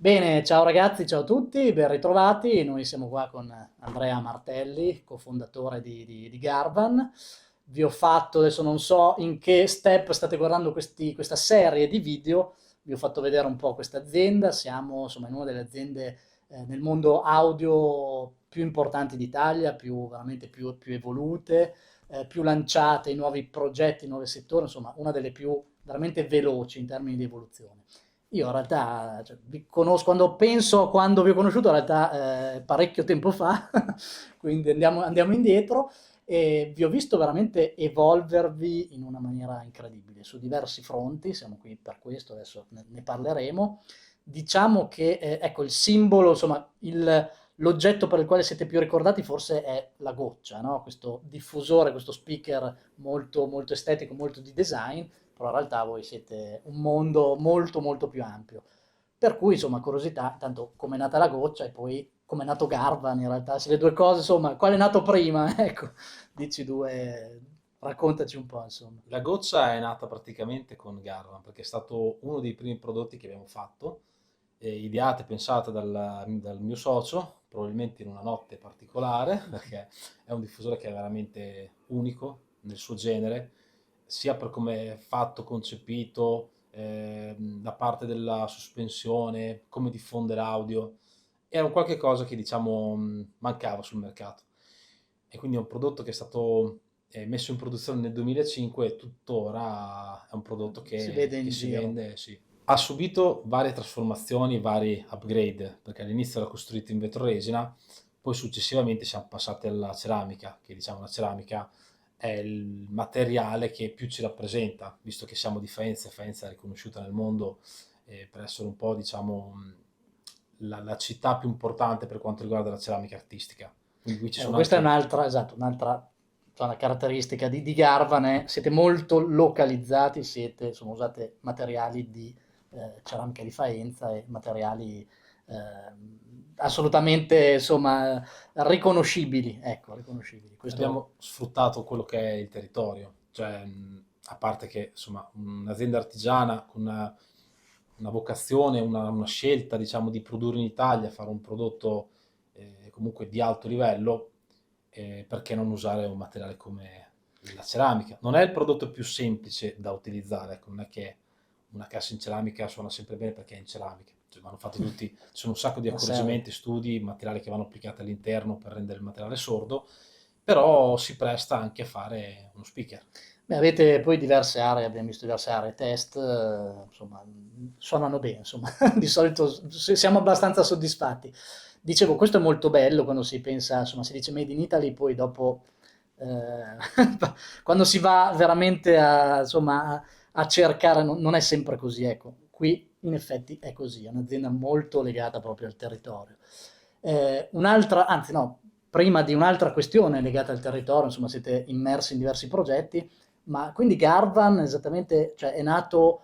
Bene, ciao ragazzi, ciao a tutti, ben ritrovati. Noi siamo qua con Andrea Martelli, cofondatore di Garvan. Vi ho fatto, adesso non so in che step state guardando questa serie di video, vi ho fatto vedere un po' questa azienda. Siamo insomma in una delle aziende nel mondo audio più importanti d'Italia, veramente più evolute, più lanciate in nuovi progetti, in nuovi settori, insomma una delle più veramente veloci in termini di evoluzione. Io in realtà, cioè, vi conosco, quando penso a quando vi ho conosciuto, in realtà parecchio tempo fa, quindi andiamo indietro e vi ho visto veramente evolvervi in una maniera incredibile su diversi fronti, siamo qui per questo, adesso ne parleremo. Diciamo che ecco, il simbolo, insomma, l'oggetto per il quale siete più ricordati forse è la goccia, no? Questo diffusore, questo speaker molto, molto estetico, molto di design, però in realtà voi siete un mondo molto molto più ampio. Per cui, insomma, curiosità, tanto come è nata la goccia e poi come è nato Garvan, in realtà, se le due cose, insomma, quale è nato prima? Ecco, dici due, raccontaci un po', insomma. La goccia è nata praticamente con Garvan perché è stato uno dei primi prodotti che abbiamo fatto, ideato e pensato dal mio socio, probabilmente in una notte particolare, perché è un diffusore che è veramente unico nel suo genere, sia per come è fatto, concepito, da parte della sospensione, come diffonde l'audio. Era un qualche cosa che diciamo mancava sul mercato. E quindi è un prodotto che è stato messo in produzione nel 2005 e tuttora è un prodotto Si che, vede che in si giro. vende, sì. Ha subito varie trasformazioni, vari upgrade, perché all'inizio era costruito in vetroresina, poi successivamente siamo passati alla ceramica, che diciamo la ceramica è il materiale che più ci rappresenta, visto che siamo di Faenza, e Faenza è riconosciuta nel mondo per essere un po', diciamo, la città più importante per quanto riguarda la ceramica artistica. Quindi qui ci Ecco, sono questa è anche. un'altra, esatto, un'altra insomma, caratteristica di Garvan, siete molto localizzati, insomma, usate materiali di ceramica di Faenza e materiali assolutamente, insomma, riconoscibili, ecco, riconoscibili. Questo Abbiamo sfruttato quello che è il territorio, cioè a parte che insomma un'azienda artigiana con una vocazione, una scelta diciamo di produrre in Italia, fare un prodotto comunque di alto livello, perché non usare un materiale come la ceramica? Non è il prodotto più semplice da utilizzare, ecco, non è che una cassa in ceramica suona sempre bene perché è in ceramica, cioè, vanno fatti tutti, ci sono un sacco di una serie. accorgimenti, studi, materiali che vanno applicati all'interno per rendere il materiale sordo, però si presta anche a fare uno speaker. Beh, avete poi diverse aree, abbiamo visto diverse aree test, insomma, suonano bene, insomma, di solito siamo abbastanza soddisfatti. Dicevo, questo è molto bello quando si pensa, insomma, si dice Made in Italy, poi dopo, eh, quando si va veramente insomma, a cercare, non è sempre così, ecco. Qui in effetti è così, è un'azienda molto legata proprio al territorio. Un'altra, anzi no, prima di un'altra questione legata al territorio, insomma, siete immersi in diversi progetti, ma quindi Garvan esattamente, cioè è nato,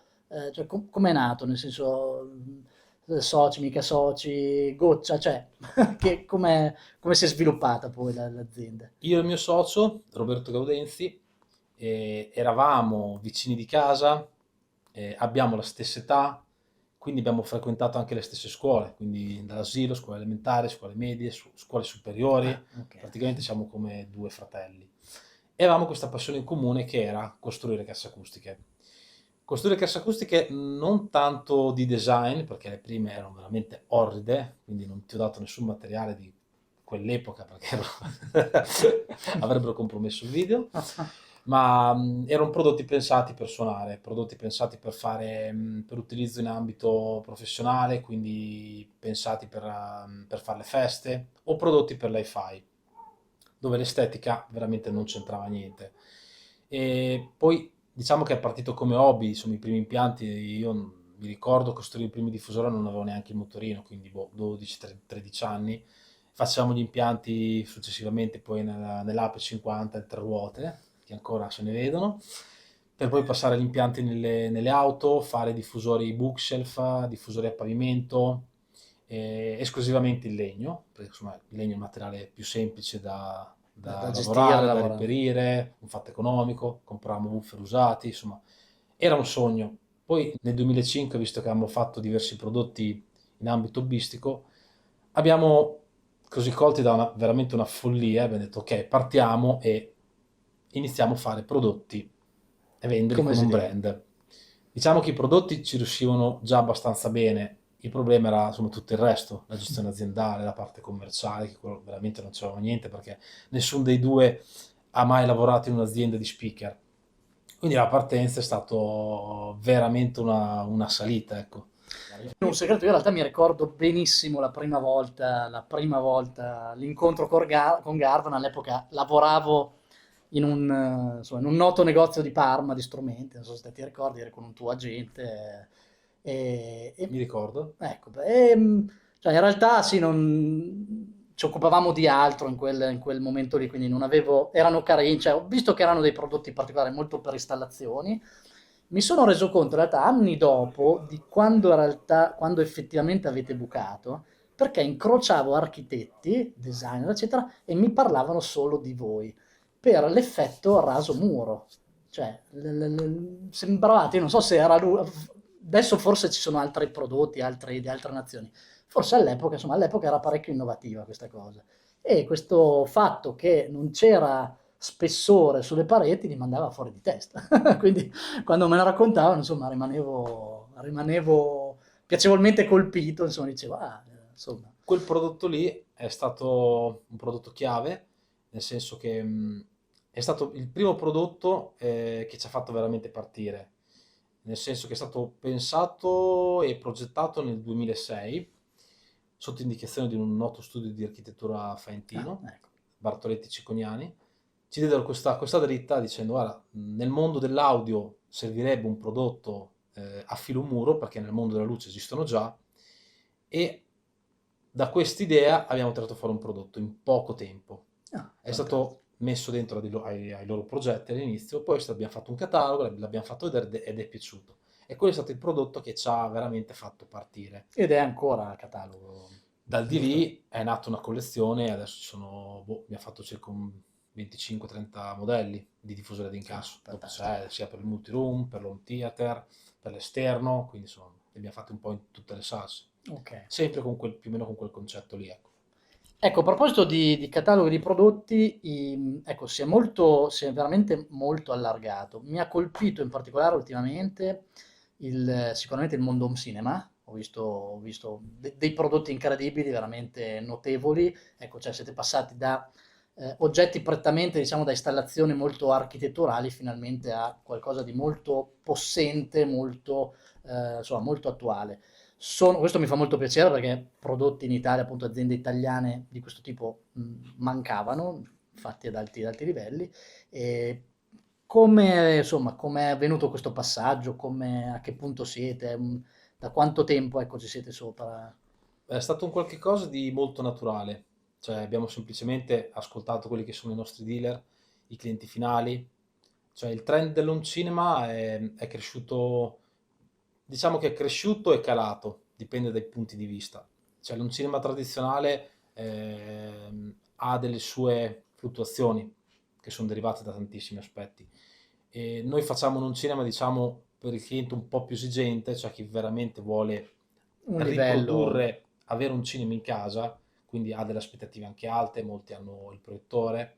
cioè com'è nato? Nel senso, soci, mica soci, goccia, cioè, come si è sviluppata poi l'azienda? Io e il mio socio, Roberto Gaudenzi, eravamo vicini di casa, abbiamo la stessa età, quindi abbiamo frequentato anche le stesse scuole, quindi dall'asilo, scuole elementari, scuole medie, scuole Ah, superiori, ok. praticamente siamo come due fratelli. E avevamo questa passione in comune che era costruire casse acustiche. Costruire casse acustiche non tanto di design, perché le prime erano veramente orride, quindi non ti ho dato nessun materiale di quell'epoca perché avrebbero compromesso il video, ma erano prodotti pensati per suonare, prodotti pensati per fare, per utilizzo in ambito professionale, quindi pensati per fare le feste, o prodotti per l'hi-fi, dove l'estetica veramente non c'entrava niente. E poi diciamo che è partito come hobby, insomma i primi impianti, io mi ricordo costruire i primi diffusori, non avevo neanche il motorino, quindi 12-13 anni. Facciamo gli impianti successivamente poi nell'Ape 50, il tre ruote, che ancora se ne vedono, per poi passare agli impianti nelle auto, fare diffusori bookshelf, diffusori a pavimento, esclusivamente in legno, perché insomma il legno è il materiale più semplice da Da gestire, lavorare, da lavorare. reperire, un fatto economico, compravamo woofer usati, insomma era un sogno. Poi nel 2005, visto che avevamo fatto diversi prodotti in ambito hobbistico, abbiamo così colti da veramente una follia, abbiamo detto ok, partiamo e iniziamo a fare prodotti e venderli Come con si un deve. brand. Diciamo che i prodotti ci riuscivano già abbastanza bene, il problema era insomma tutto il resto, la gestione aziendale, la parte commerciale, che quello veramente non c'aveva niente perché nessuno dei due ha mai lavorato in un'azienda di speaker. Quindi la partenza è stato veramente una salita, ecco. Un segreto, io in realtà mi ricordo benissimo la prima volta l'incontro con Garvan. All'epoca lavoravo insomma, in un noto negozio di Parma di strumenti, non so se te ti ricordi, eri con un tuo agente. Mi ricordo. Ecco, cioè in realtà sì, non, ci occupavamo di altro in quel momento lì, quindi non avevo, erano carini, cioè, ho visto che erano dei prodotti particolari molto per installazioni. Mi sono reso conto in realtà anni dopo di quando effettivamente avete bucato, perché incrociavo architetti, designer, eccetera, e mi parlavano solo di voi, per l'effetto raso muro. Cioè, sembravate, io non so se era lui, adesso forse ci sono altri prodotti, di altre nazioni, forse all'epoca, insomma, all'epoca era parecchio innovativa questa cosa. E questo fatto che non c'era spessore sulle pareti li mandava fuori di testa. Quindi quando me la raccontavano, insomma, rimanevo piacevolmente colpito, insomma, dicevo, insomma, Quel prodotto lì è stato un prodotto chiave, nel senso che è stato il primo prodotto che ci ha fatto veramente partire, nel senso che è stato pensato e progettato nel 2006 sotto indicazione di un noto studio di architettura faentino, ecco. Bartoletti Cicognani. Ci diedero questa dritta dicendo, guarda, nel mondo dell'audio servirebbe un prodotto a filo muro, perché nel mondo della luce esistono già, e da quest'idea abbiamo tirato fuori un prodotto in poco tempo. È Fantastico. stato messo dentro ai loro progetti all'inizio, poi abbiamo fatto un catalogo, l'abbiamo fatto vedere ed è piaciuto. E quello è stato il prodotto che ci ha veramente fatto partire. Ed è ancora a catalogo, Dal di giusto? lì è nata una collezione, adesso ci sono, abbiamo fatto circa un 25-30 modelli di diffusore d'incasso. Dopo Fantastico. c'è sia per il multiroom, per l'home theater, per l'esterno, quindi insomma, li abbiamo fatti un po' in tutte le salse. Ok. Sempre con più o meno con quel concetto lì, ecco. Ecco, a proposito di cataloghi di prodotti, ecco, si è veramente molto allargato. Mi ha colpito in particolare ultimamente sicuramente il mondo home cinema. Ho visto dei prodotti incredibili, veramente notevoli. Ecco, cioè siete passati da oggetti prettamente, diciamo, da installazioni molto architetturali, finalmente a qualcosa di molto possente, molto, insomma, molto attuale. Questo mi fa molto piacere perché prodotti in Italia, appunto aziende italiane di questo tipo mancavano, fatti ad alti livelli. E insomma, come è avvenuto questo passaggio? A che punto siete? Da quanto tempo, ecco, ci siete sopra? È stato un qualche cosa di molto naturale, cioè abbiamo semplicemente ascoltato quelli che sono i nostri dealer, i clienti finali, cioè il trend dell'home cinema è cresciuto, diciamo che è cresciuto e calato, dipende dai punti di vista. Cioè l'home cinema tradizionale ha delle sue fluttuazioni che sono derivate da tantissimi aspetti. E noi facciamo un home cinema, diciamo, per il cliente un po' più esigente, cioè chi veramente vuole Un livello. riprodurre, avere un cinema in casa, quindi ha delle aspettative anche alte, molti hanno il proiettore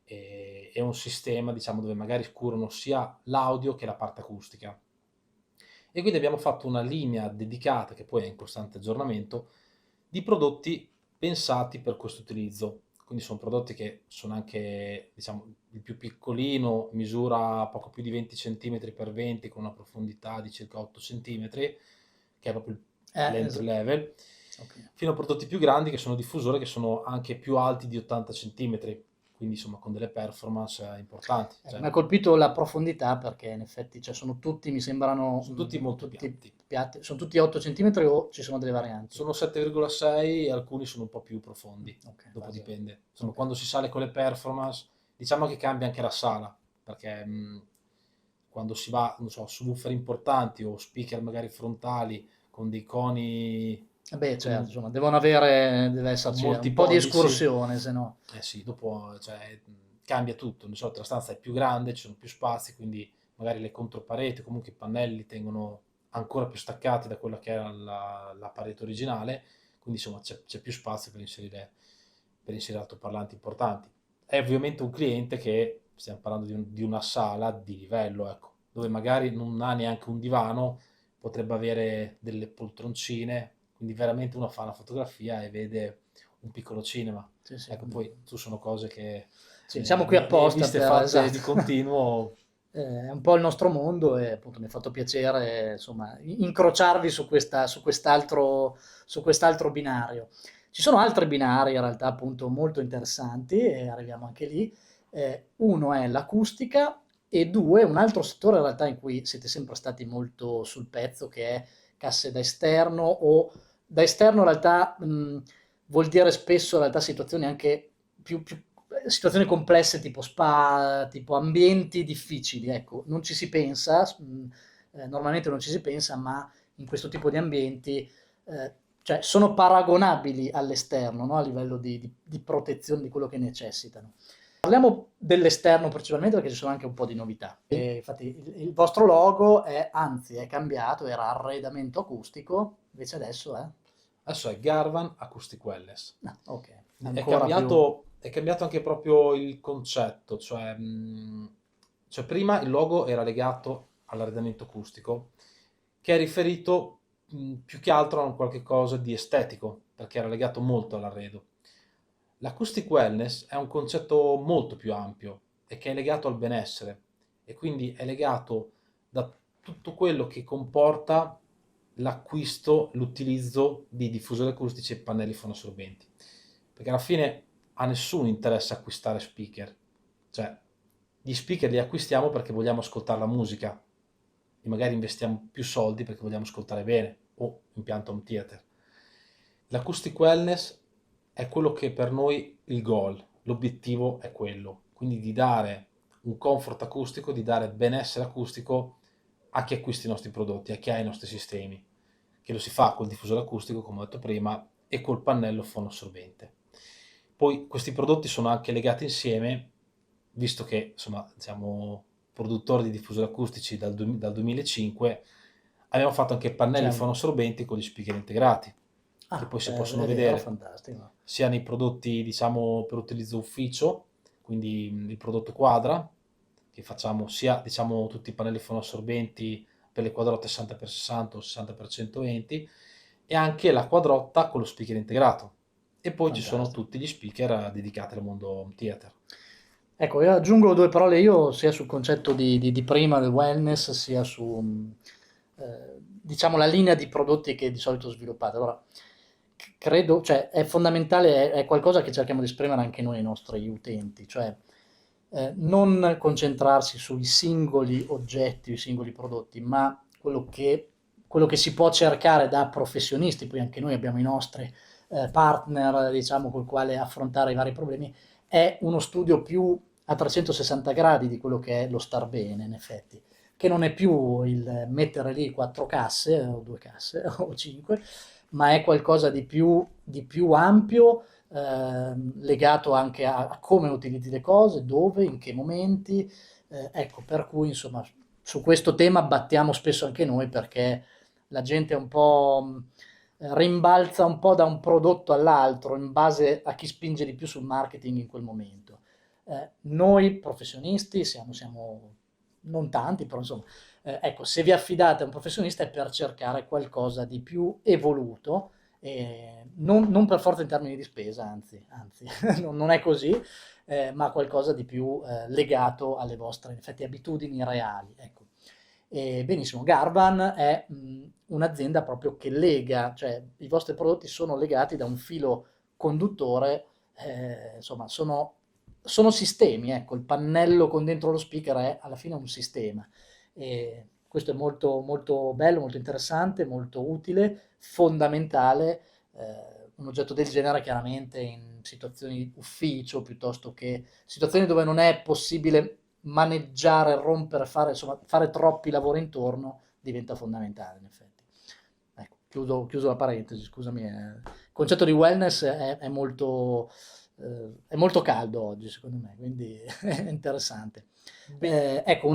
e un sistema, diciamo, dove magari curano sia l'audio che la parte acustica. E quindi abbiamo fatto una linea dedicata, che poi è in costante aggiornamento, di prodotti pensati per questo utilizzo. Quindi sono prodotti che sono anche, diciamo, il più piccolino misura poco più di 20 cm per 20 con una profondità di circa 8 cm, che è proprio l'entry level, Ok. fino a prodotti più grandi che sono diffusori, che sono anche più alti di 80 centimetri, quindi insomma con delle performance importanti. Mi Cioè, ha colpito la profondità perché in effetti, cioè, sono tutti, mi sembrano, sono tutti molto tutti piatti. piatti, sono tutti 8 centimetri o ci sono delle varianti? Sono 7,6 e alcuni sono un po' più profondi, Ok, dopo base. dipende. Insomma, Ok. quando si sale con le performance, diciamo che cambia anche la sala, perché quando si va, non so, su woofer importanti o speaker magari frontali con dei coni Beh, certo, con, insomma, deve con esserci molti un po' di pollici, escursione, se no. eh sì, dopo cioè, cambia tutto. Di solito la stanza è più grande, ci sono più spazi, quindi magari le contropareti, comunque i pannelli tengono ancora più staccati da quella che era l'apparecchio originale, quindi insomma c'è più spazio per inserire altoparlanti importanti. È ovviamente un cliente che, stiamo parlando di una sala di livello, ecco, dove magari non ha neanche un divano, potrebbe avere delle poltroncine, quindi veramente uno fa una fotografia e vede un piccolo cinema. Sì, sì. Ecco, poi tu sono cose che Sì, siamo qui ne hai apposta viste per, fatte esatto. di continuo. È un po' il nostro mondo e appunto mi ha fatto piacere, insomma, incrociarvi su quest'altro binario. Ci sono altri binari in realtà appunto molto interessanti e arriviamo anche lì. Uno è l'acustica e due, un altro settore in realtà in cui siete sempre stati molto sul pezzo, che è casse da esterno o da esterno in realtà vuol dire spesso in realtà situazioni anche più situazioni complesse tipo spa, tipo ambienti difficili, ecco, non ci si pensa, normalmente non ci si pensa, ma in questo tipo di ambienti, cioè sono paragonabili all'esterno, no? A livello di protezione di quello che necessitano. Parliamo dell'esterno principalmente perché ci sono anche un po' di novità. E infatti il vostro logo è, anzi, è cambiato, era arredamento acustico, invece adesso è... Adesso è Garvan Acoustic Wellness. No, ok, È ancora più... cambiato anche proprio il concetto, cioè prima il logo era legato all'arredamento acustico, che è riferito più che altro a un qualche cosa di estetico, perché era legato molto all'arredo. L'acoustic wellness è un concetto molto più ampio e che è legato al benessere e quindi è legato da tutto quello che comporta l'acquisto, l'utilizzo di diffusori acustici e pannelli fonoassorbenti. Perché alla fine a nessuno interessa acquistare speaker, cioè gli speaker li acquistiamo perché vogliamo ascoltare la musica e magari investiamo più soldi perché vogliamo ascoltare bene o impianto home theater. L'acoustic wellness è quello che per noi il goal, l'obiettivo è quello, quindi di dare un comfort acustico, di dare benessere acustico a chi acquisti i nostri prodotti, a chi ha i nostri sistemi, che lo si fa col diffusore acustico, come ho detto prima, e col pannello fonoassorbente. Poi questi prodotti sono anche legati insieme, visto che insomma siamo produttori di diffusori acustici dal 2005, abbiamo fatto anche C'è pannelli un... fonoassorbenti con gli speaker integrati, che Ah, poi si possono è vero, vedere fantastico. sia nei prodotti, diciamo, per utilizzo ufficio, quindi il prodotto quadra, che facciamo sia, diciamo, tutti i pannelli fonoassorbenti per le quadrotte 60x60 o 60x120, e anche la quadrotta con lo speaker integrato. E poi ci sono Fantastico. tutti gli speaker dedicati al mondo home theater. Ecco, io aggiungo due parole io sia sul concetto di prima del wellness, sia su, diciamo, la linea di prodotti che di solito sviluppate. Allora, credo, cioè, è fondamentale, è qualcosa che cerchiamo di esprimere anche noi ai nostri utenti, cioè non concentrarsi sui singoli oggetti, i singoli prodotti, ma quello che si può cercare da professionisti, poi anche noi abbiamo i nostri partner, diciamo, col quale affrontare i vari problemi, è uno studio più a 360 gradi di quello che è lo star bene, in effetti, che non è più il mettere lì quattro casse, o due casse, o cinque, ma è qualcosa di più ampio, legato anche a come utilizzi le cose, dove, in che momenti. Ecco, per cui insomma, su questo tema battiamo spesso anche noi perché la gente è un po' rimbalza un po' da un prodotto all'altro in base a chi spinge di più sul marketing in quel momento. Noi professionisti siamo non tanti, però insomma, ecco, se vi affidate a un professionista è per cercare qualcosa di più evoluto, non per forza in termini di spesa, anzi non è così, ma qualcosa di più legato alle vostre, in effetti, abitudini reali. Ecco. Benissimo, Garvan è un'azienda proprio che lega, cioè i vostri prodotti sono legati da un filo conduttore, insomma, sono sistemi, ecco, il pannello con dentro lo speaker è alla fine un sistema. E questo è molto, molto bello, molto interessante, molto utile, fondamentale. Un oggetto del genere chiaramente in situazioni di ufficio piuttosto che situazioni dove non è possibile maneggiare, rompere, fare, insomma, fare troppi lavori intorno diventa fondamentale in effetti. Ecco, chiuso la parentesi, scusami. Il concetto di wellness è molto, È molto caldo oggi, secondo me, quindi è interessante. Beh, Ecco,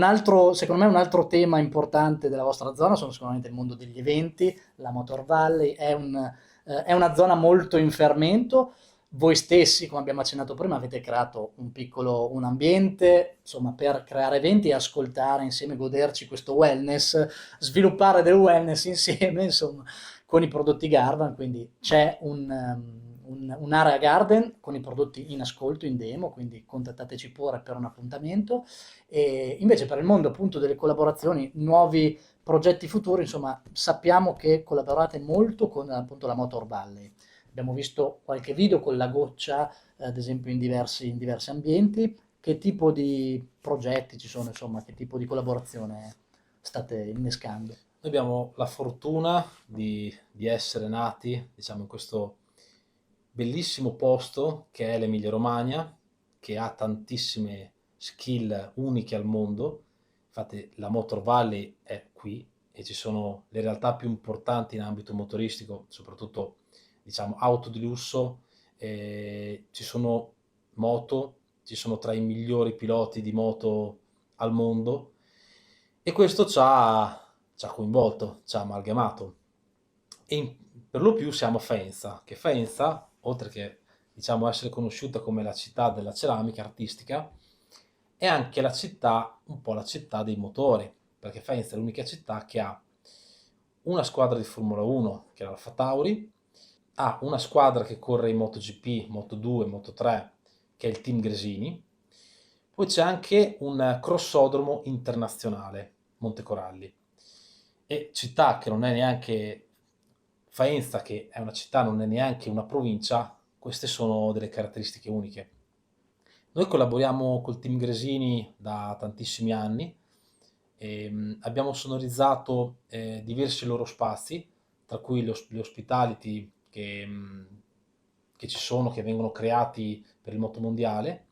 secondo me un altro tema importante della vostra zona sono sicuramente il mondo degli eventi. La Motor Valley è una zona molto in fermento. Voi stessi, come abbiamo accennato prima, avete creato un ambiente, insomma, per creare eventi e ascoltare insieme, goderci questo wellness, sviluppare del wellness insieme, insomma, con i prodotti Garvan, quindi c'è un'area garden con i prodotti in ascolto, in demo, quindi contattateci pure per un appuntamento. E invece per il mondo appunto delle collaborazioni, nuovi progetti futuri, insomma, sappiamo che collaborate molto con appunto la Motor Valley. Abbiamo visto qualche video con la goccia, ad esempio in diversi ambienti. Che tipo di progetti ci sono, insomma, che tipo di collaborazione state innescando? noi abbiamo la fortuna di essere nati, diciamo, in questo bellissimo posto che è l'Emilia Romagna, che ha tantissime skill uniche al mondo. Infatti la Motor Valley è qui e ci sono le realtà più importanti in ambito motoristico, soprattutto diciamo auto di lusso, ci sono moto, ci sono tra i migliori piloti di moto al mondo e questo ci ha coinvolto, ci ha amalgamato. E per lo più siamo Faenza, che Faenza, oltre che diciamo essere conosciuta come la città della ceramica artistica, è anche la città, un po' la città dei motori, perché Faenza è l'unica città che ha una squadra di Formula 1, che è l'Alfa Tauri, ha una squadra che corre in MotoGP, Moto2, Moto3, che è il Team Gresini, poi c'è anche un crossodromo internazionale, Montecoralli, e città che non è neanche Faenza, che è una città, non è neanche una provincia, queste sono delle caratteristiche uniche. Noi collaboriamo col Team Gresini da tantissimi anni e abbiamo sonorizzato diversi loro spazi, tra cui le hospitality che ci sono, che vengono creati per il motomondiale.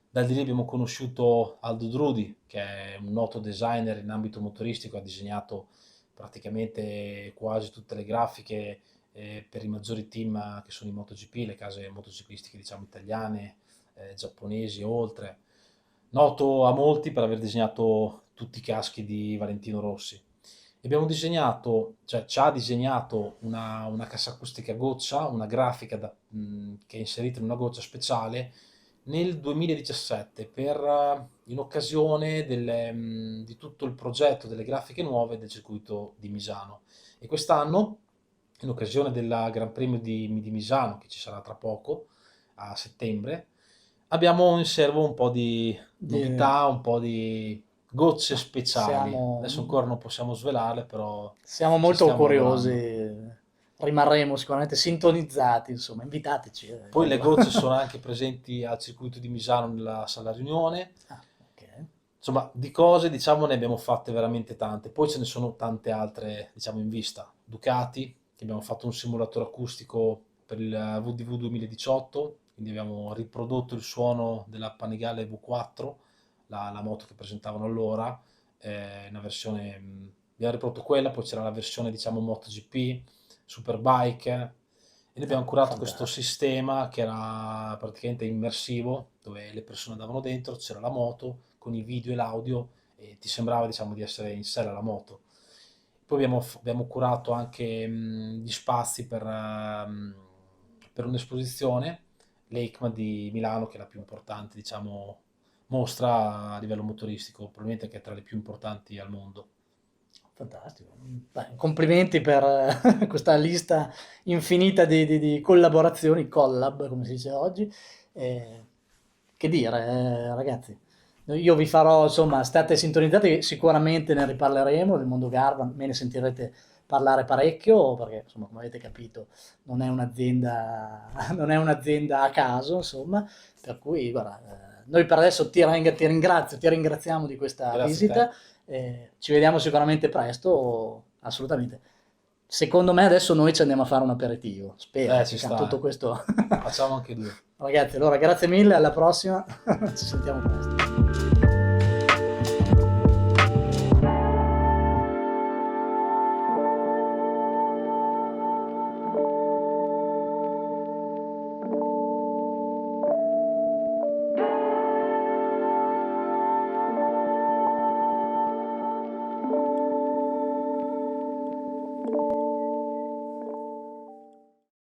Da lì abbiamo conosciuto Aldo Drudi, che è un noto designer in ambito motoristico, ha disegnato praticamente quasi tutte le grafiche per i maggiori team che sono i MotoGP, le case motociclistiche diciamo italiane, giapponesi e oltre. Noto a molti per aver disegnato tutti i caschi di Valentino Rossi. E abbiamo disegnato, cioè ci ha disegnato una cassa acustica a goccia, una grafica che è inserita in una goccia speciale nel 2017 in occasione di tutto il progetto delle grafiche nuove del circuito di Misano. E quest'anno, in occasione del Gran Premio di Misano, che ci sarà tra poco, a settembre, abbiamo in serbo un po' di Di- novità, un po' di gocce ma speciali. Adesso ancora non possiamo svelarle, però siamo ci molto stiamo curiosi, lavorando. rimarremo sicuramente sintonizzati, insomma, invitateci Poi le quando... gocce sono anche presenti al circuito di Misano nella sala riunione. Ah, ok. Insomma, di cose, diciamo, ne abbiamo fatte veramente tante. Poi ce ne sono tante altre, diciamo, in vista. Ducati, che abbiamo fatto un simulatore acustico per il VDV 2018, quindi abbiamo riprodotto il suono della Panigale V4, la moto che presentavano allora, una versione, abbiamo riprodotto quella, poi c'era la versione, diciamo, MotoGP, Superbike, e noi abbiamo Ah, curato questo fantastico. sistema che era praticamente immersivo, dove le persone andavano dentro, c'era la moto con i video e l'audio e ti sembrava, diciamo, di essere in sella alla moto. Poi abbiamo curato anche gli spazi per un'esposizione, l'EICMA di Milano, che è la più importante, diciamo, mostra a livello motoristico, probabilmente che è tra le più importanti al mondo. Fantastico. Beh, complimenti per questa lista infinita di collaborazioni, collab, come si dice oggi. Eh, che dire, ragazzi, io vi farò, insomma, state sintonizzati, sicuramente ne riparleremo del mondo Garvan, me ne sentirete parlare parecchio, perché, insomma, come avete capito, non è un'azienda, non è un'azienda a caso, insomma, per cui, guarda, noi per adesso ti ringrazio, ti ringraziamo di questa Grazie a te. visita. Ci vediamo sicuramente presto, assolutamente. Secondo me adesso noi ci andiamo a fare un aperitivo, spero, Ci tutto sta, questo. facciamo anche due. Ragazzi, allora grazie mille, alla prossima, ci sentiamo presto.